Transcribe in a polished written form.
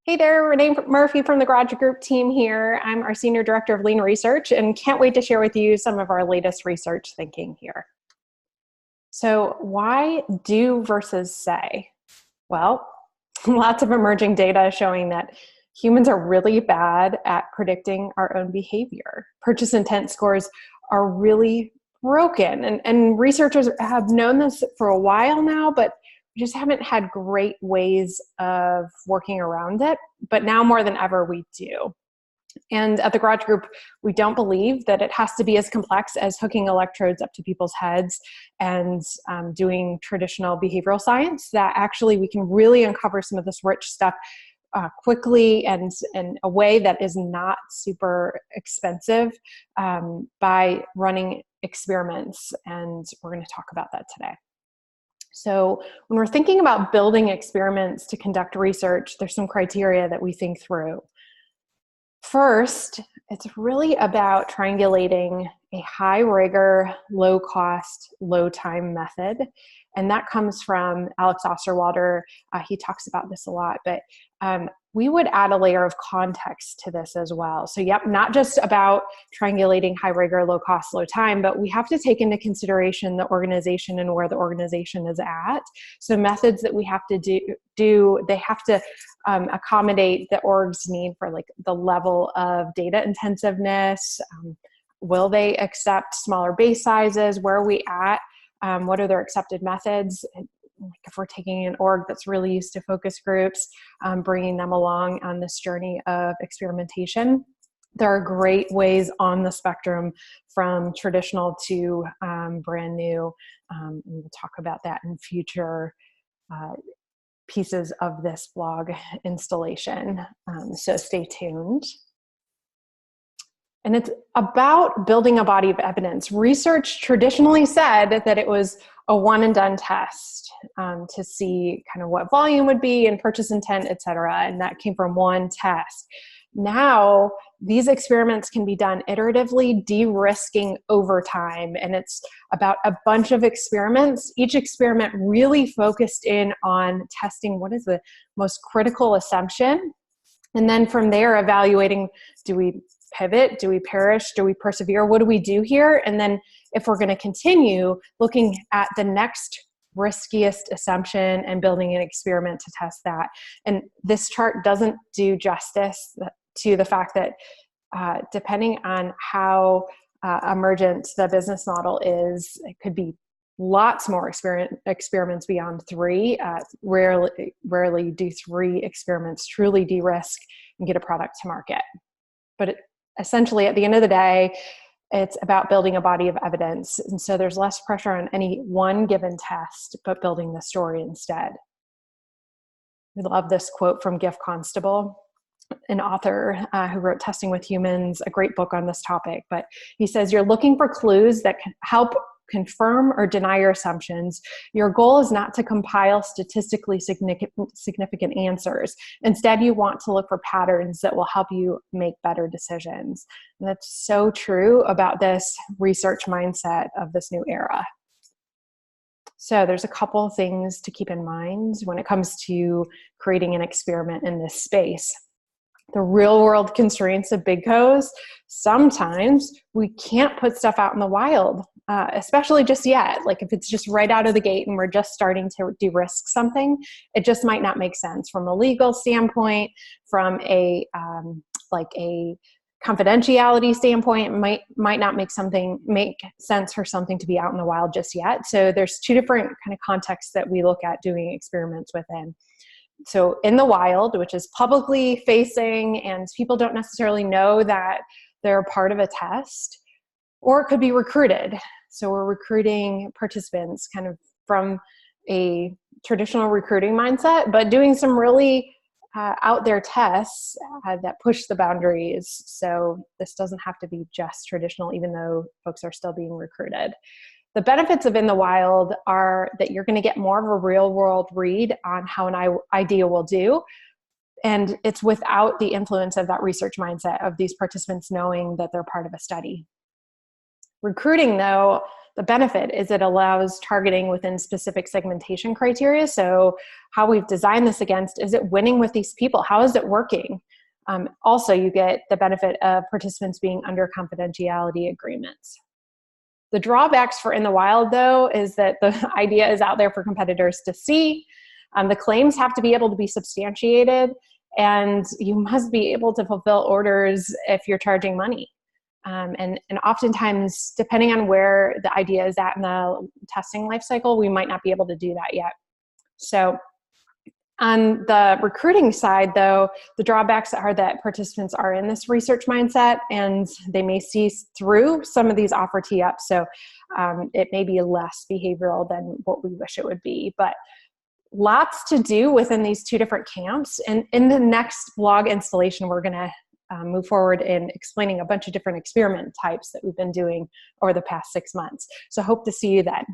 Hey there, Renee Murphy from the Graduate Group team here. I'm our Senior Director of Lean Research and can't wait to share with you some of our latest research thinking here. So why do versus say? Well, lots of emerging data showing that humans are really bad at predicting our own behavior. Purchase intent scores are really broken, and researchers have known this for a while now, but we just haven't had great ways of working around it. But now more than ever, we do. And at the Garage Group, we don't believe that it has to be as complex as hooking electrodes up to people's heads and doing traditional behavioral science, that actually we can really uncover some of this rich stuff quickly and in a way that is not super expensive by running experiments. And we're going to talk about that today. So when we're thinking about building experiments to conduct research, there's some criteria that we think through. First, it's really about triangulating a high rigor, low cost, low time method. And that comes from Alex Osterwalder. He talks about this a lot, but we would add a layer of context to this as well. So yep, not just about triangulating high rigor, low cost, low time, but we have to take into consideration the organization and where the organization is at. So methods that we have to do they have to accommodate the org's need for like the level of data intensiveness. Will they accept smaller base sizes? Where are we at? What are their accepted methods? Like if we're taking an org that's really used to focus groups, bringing them along on this journey of experimentation, there are great ways on the spectrum from traditional to brand new. And we'll talk about that in future pieces of this blog installation. So stay tuned. And it's about building a body of evidence. Research traditionally said that it was a one and done test to see kind of what volume would be and purchase intent, et cetera. And that came from one test. Now, these experiments can be done iteratively, de-risking over time. And it's about a bunch of experiments, each experiment really focused in on testing what is the most critical assumption. And then from there, evaluating, do we pivot? Do we perish? Do we persevere? What do we do here? And then if we're going to continue, looking at the next riskiest assumption and building an experiment to test that. And this chart doesn't do justice to the fact that depending on how emergent the business model is, it could be lots more experiments beyond three. Rarely do three experiments truly de-risk and get a product to market. But essentially, at the end of the day, it's about building a body of evidence. And so there's less pressure on any one given test, but building the story instead. We love this quote from Constable, an author who wrote Testing with Humans, a great book on this topic. But he says, you're looking for clues that can help confirm or deny your assumptions. Your goal is not to compile statistically significant answers. Instead, you want to look for patterns that will help you make better decisions. And that's so true about this research mindset of this new era. So there's a couple of things to keep in mind when it comes to creating an experiment in this space. The real world constraints of big co's, sometimes we can't put stuff out in the wild, especially just yet. Like if it's just right out of the gate and we're just starting to de-risk something, it just might not make sense from a legal standpoint, from a confidentiality standpoint. It might not make sense for something to be out in the wild just yet. So there's two different kind of contexts that we look at doing experiments within. So in the wild, which is publicly facing and people don't necessarily know that they're part of a test, or it could be recruited. So we're recruiting participants kind of from a traditional recruiting mindset, but doing some really out there tests that push the boundaries. So this doesn't have to be just traditional, even though folks are still being recruited. The benefits of in the wild are that you're going to get more of a real world read on how an idea will do. And it's without the influence of that research mindset of these participants knowing that they're part of a study. Recruiting, though, The benefit is it allows targeting within specific segmentation criteria. So how we've designed this against, is it winning with these people? How is it working? Also, you get the benefit of participants being under confidentiality agreements. The drawbacks for in the wild, though, is that the idea is out there for competitors to see. The claims have to be able to be substantiated, and you must be able to fulfill orders if you're charging money. And oftentimes, depending on where the idea is at in the testing life cycle, we might not be able to do that yet. So on the recruiting side, though, the drawbacks are that participants are in this research mindset and they may see through some of these offer tee-ups. So it may be less behavioral than what we wish it would be. But lots to do within these two different camps. And in the next blog installation, we're going to move forward in explaining a bunch of different experiment types that we've been doing over the past 6 months. So hope to see you then.